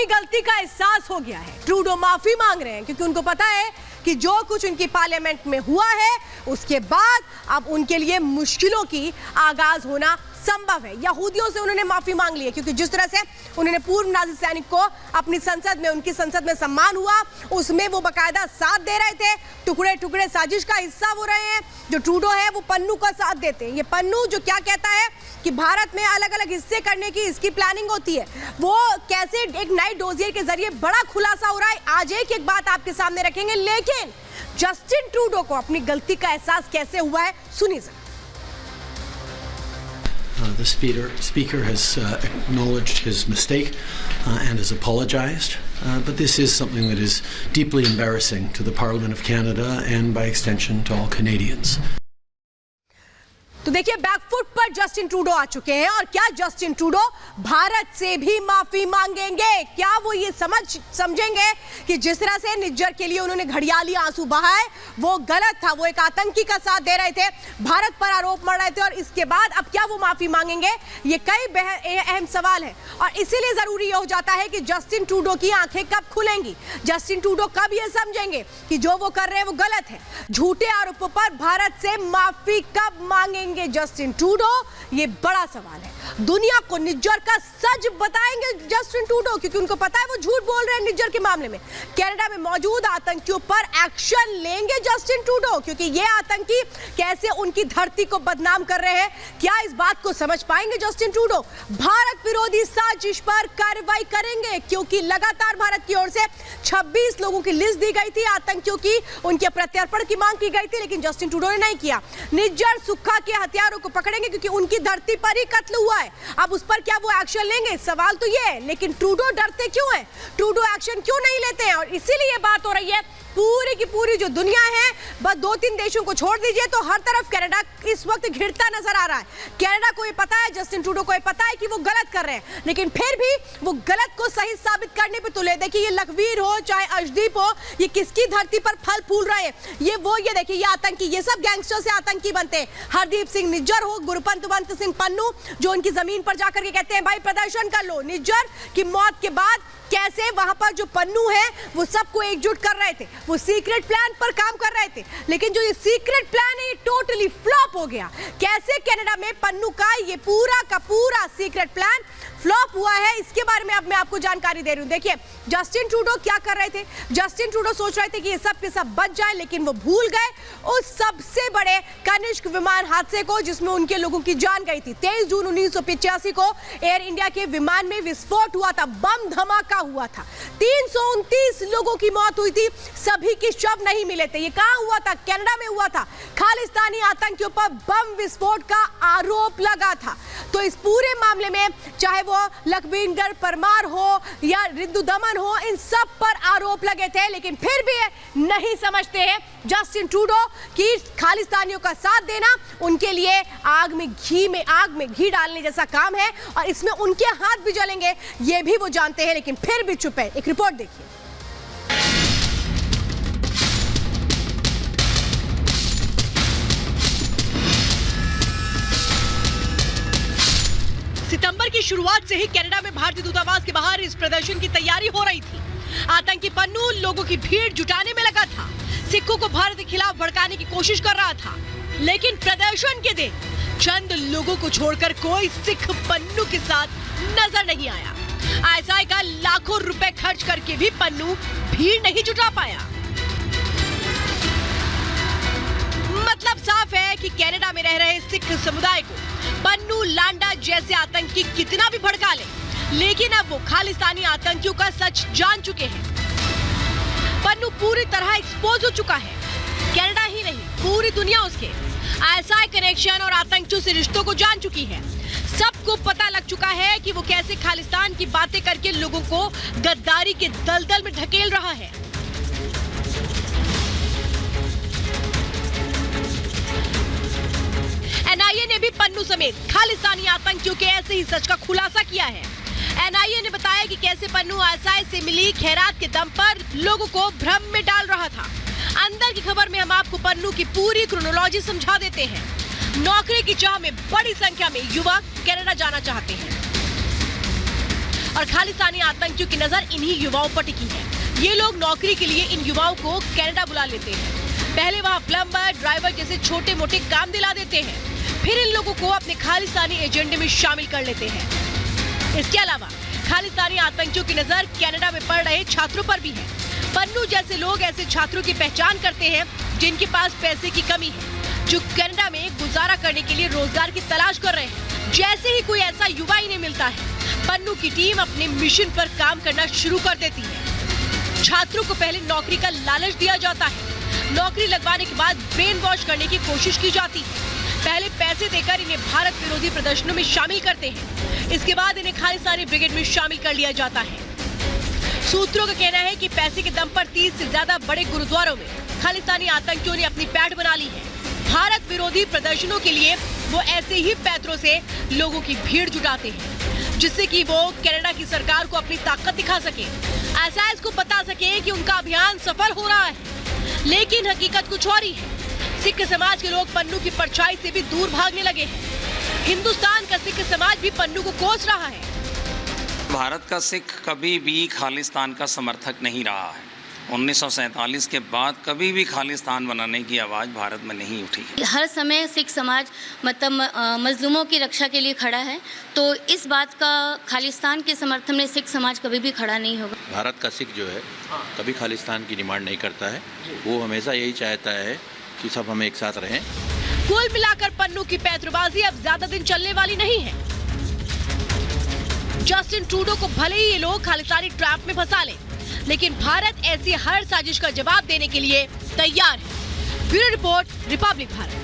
अपनी गलती का एहसास हो गया है। ट्रूडो माफी मांग रहे हैं क्योंकि उनको पता है कि जो कुछ उनकी पार्लियामेंट में हुआ है उसके बाद अब उनके लिए मुश्किलों की आगाज होना संभव है। यहूदियों से उन्होंने माफी मांग ली है क्योंकि जिस तरह से उन्होंने पूर्व नाज़ी सैनिक को अपनी संसद में, उनकी संसद में सम्मान हुआ, उसमें वो बकायदा साथ दे रहे थे। टुकड़े टुकड़े साजिश का हिस्सा हो रहे हैं। जो ट्रूडो है वो पन्नू का साथ देते हैं। ये पन्नू जो क्या कहता है कि भारत में अलग अलग हिस्से करने की इसकी प्लानिंग होती है, वो कैसे एक नए डोजियर के जरिए बड़ा खुलासा हो रहा है। आज एक बात आपके सामने रखेंगे, लेकिन जस्टिन ट्रूडो को अपनी गलती का एहसास कैसे हुआ है, सुनिए जरा। The speaker has acknowledged his mistake and has apologized, but this is something that is deeply embarrassing to the Parliament of Canada and by extension to all Canadians. तो देखिए बैकफुट पर जस्टिन ट्रूडो आ चुके हैं और क्या Justin Trudeau Bharat से भी माफी मांगेंगे? क्या वो ये समझेंगे कि जिस तरह से निज्जर के लिए उन्होंने घड़ियाली आंसू बहाए वो गलत था, वो एक आतंकी का साथ दे रहे थे, भारत पर आरोप मढ़ रहे थे, और इसके बाद अब क्या वो माफी मांगेंगे? ये कई अहम सवाल है और इसीलिए जरूरी हो जाता है कि जस्टिन ट्रूडो की आंखें कब खुलेंगी, जस्टिन ट्रूडो कब ये समझेंगे कि जो वो कर रहे हैं वो गलत है। झूठे आरोपों पर भारत से माफी कब मांगेंगे जस्टिन ट्रूडो? ये बड़ा सवाल है। दुनिया को निज्जर का सच बताएंगे जस्टिन ट्रूडो क्योंकि उनको पता है वो झूठ बोल रहे हैं निज्जर के मामले में। कनाडा में मौजूद आतंकियों पर एक्शन लेंगे जस्टिन ट्रूडो क्योंकि ये आतंकी कैसे उनकी धरती को बदनाम कर रहे हैं। क्या इस बात को समझ पाएंगे जस्टिन ट्रूडो? भारत विरोधी साजिश पर कार्रवाई करेंगे क्योंकि लगातार भारत की ओर से 26 लोगों की लिस्ट दी गई थी आतंकियों की, उनके प्रत्यर्पण की मांग की गई थी, लेकिन जस्टिन ट्रूडो ने नहीं किया। निज्जर सुक्खा के हथियारों को पकड़ेंगे क्योंकि उनकी धरती पर ही कत्ल हुआ है। अब उस पर क्या वो एक्शन लेंगे? सवाल तो ये है, लेकिन ट्रूडो डरते क्यों हैं? ट्रूडो एक्शन क्यों नहीं लेते हैं? और इसीलिए ये बात हो रही है पूरी की पूरी जो दुनिया है, बस 2-3 देशों को छोड़ दीजिए तो हर तरफ कनाडा इस वक्त घिरता नजर आ रहा है। कनाडा को ये पता है, जस्टिन ट्रूडो को ये पता है कि वो गलत कर रहे हैं, लेकिन फिर भी वो गलत को सही साबित करने पे तुले। देखिए ये लखवीर हो चाहे अर्शदीप हो, ये किसकी धरती पर फल फूल रहे हैं? ये देखिए ये आतंकी, ये सब गैंगस्टर से आतंकी बनते हैं। हरदीप सिंह निज्जर हो, गुरपंत सिंह पन्नू जो उनकी जमीन पर जाकर के कहते हैं भाई प्रदर्शन कर लो। निज्जर की मौत के बाद कैसे वहां पर जो पन्नू है वो सबको एकजुट कर रहे थे, वो सीक्रेट प्लान पर काम कर रहे थे, लेकिन जो ये सीक्रेट प्लान है ये टोटली फ्लॉप हो गया। कैसे कनाडा में पन्नू का ये पूरा का पूरा सीक्रेट प्लान फ्लॉप हुआ है, इसके बारे में अब मैं आपको जानकारी दे रही हूं। देखिए जस्टिन ट्रूडो क्या कर रहे थे? जस्टिन ट्रूडो सोच रहे थे कि ये सब के सब बच जाए, लेकिन वो भूल गए उस सबसे बड़े कनिष्क विमान हादसे को जिसमें उनके लोगों की जान गई थी। 23 जून 1985 को एयर इंडिया के विमान में विस्फोट हुआ था, बम धमाका हुआ था, 329 लोगों की मौत हुई थी, सभी के शव नहीं मिले थे। ये कहां हुआ था? कनाडा में हुआ था। खालिस्तानी आतंकियों पर बम विस्फोट का आरोप लगा था। तो इस पूरे मामले में चाहे वो लखविंदर परमार हो या रिंदु दमन हो, इन सब पर आरोप लगे थे, लेकिन फिर भी नहीं समझते हैं जस्टिन ट्रूडो कि खालिस्तानियों का साथ देना उनके लिए आग में घी डालने जैसा काम है और इसमें उनके हाथ भी जलेंगे, ये भी वो जानते हैं, लेकिन फिर भी चुप है। एक रिपोर्ट देखिए। सितंबर की शुरुआत से ही कनाडा में भारतीय दूतावास के बाहर इस प्रदर्शन की तैयारी हो रही थी। आतंकी पन्नू लोगों की भीड़ जुटाने में लगा था, सिखों को भारत के खिलाफ भड़काने की कोशिश कर रहा था, लेकिन प्रदर्शन के दिन चंद लोगों को छोड़कर कोई सिख पन्नू के साथ नजर नहीं आया। आईएसआई का लाखों रुपए खर्च करके भी पन्नू भीड़ नहीं जुटा पाया। मतलब साफ है कि कनाडा में रह रहे सिख समुदाय को पन्नू लांडा जैसे आतंकी कितना भी भड़का ले, लेकिन अब वो खालिस्तानी आतंकियों का सच जान चुके हैं। पन्नू पूरी तरह एक्सपोज हो चुका है। कनाडा ही नहीं, पूरी दुनिया उसके आईएसआई कनेक्शन और आतंकियों से रिश्तों को जान चुकी है। सबको पता लग चुका है कि वो कैसे खालिस्तान की बातें करके लोगों को गद्दारी के दलदल में ढकेल रहा है। एनआईए ने भी पन्नू समेत खालिस्तानी आतंकियों के ऐसे ही सच का खुलासा किया है। एनआईए ने बताया कि कैसे पन्नू आईएसआई से मिली खैरात के दम पर लोगों को भ्रम में डाल रहा था। अंदर की खबर में हम आपको पन्नू की पूरी क्रोनोलॉजी समझा देते हैं। नौकरी की चाह में बड़ी संख्या में युवक कनाडा जाना चाहते हैं। और खालिस्तानी आतंकियों की नजर इन्हीं युवाओं पर टिकी है। ये लोग नौकरी के लिए इन युवाओं को कनाडा बुला लेते हैं। पहले वहाँ प्लम्बर, ड्राइवर जैसे छोटे मोटे काम दिला देते हैं, फिर इन लोगों को अपने खालिस्तानी एजेंडे में शामिल कर लेते हैं। इसके अलावा खालिस्तानी आतंकियों की नजर कनाडा में पढ़ रहे छात्रों पर भी है। पन्नू जैसे लोग ऐसे छात्रों की पहचान करते हैं जिनके पास पैसे की कमी है, जो कनाडा में गुजारा करने के लिए रोजगार की तलाश कर रहे हैं। जैसे ही कोई ऐसा युवा इन्हें मिलता है, पन्नू की टीम अपने मिशन पर काम करना शुरू कर देती है। छात्रों को पहले नौकरी का लालच दिया जाता है। नौकरी लगवाने के बाद ब्रेन वॉश करने की कोशिश की जाती है। पहले पैसे देकर इन्हें भारत विरोधी प्रदर्शनों में शामिल करते हैं। इसके बाद इन्हें खालिस्तानी ब्रिगेड में शामिल कर लिया जाता है। सूत्रों का कहना है कि पैसे के दम पर 30 से ज्यादा बड़े गुरुद्वारों में खालिस्तानी आतंकियों ने अपनी पैठ बना ली है। भारत विरोधी प्रदर्शनों के लिए वो ऐसे ही पैतरों से लोगों की भीड़ जुटाते हैं, जिससे कि वो कनाडा की सरकार को अपनी ताकत दिखा सके, ऐसा इसको बता सके कि उनका अभियान सफल हो रहा है। लेकिन हकीकत कुछ और ही है। सिख समाज के लोग पन्नू की परछाई से भी दूर भागने लगे हैं। हिंदुस्तान का सिख समाज भी पन्नू को कोस रहा है। भारत का सिख कभी भी खालिस्तान का समर्थक नहीं रहा है। 1947 के बाद कभी भी खालिस्तान बनाने की आवाज़ भारत में नहीं उठी है। हर समय सिख समाज मतलब मजलूमों की रक्षा के लिए खड़ा है, तो इस बात का खालिस्तान के समर्थन में सिख समाज कभी भी खड़ा नहीं होगा। भारत का सिख जो है कभी खालिस्तान की डिमांड नहीं करता है। वो हमेशा यही चाहता है कि सब हम एक साथ रहें। कुल मिलाकर पन्नू की पैंतरेबाजी अब ज्यादा दिन चलने वाली नहीं है। जस्टिन ट्रूडो को भले ही ये लोग खालिस्तानी ट्रैप में फंसा लें, लेकिन भारत ऐसी हर साजिश का जवाब देने के लिए तैयार है। Bureau report, Republic Bharat.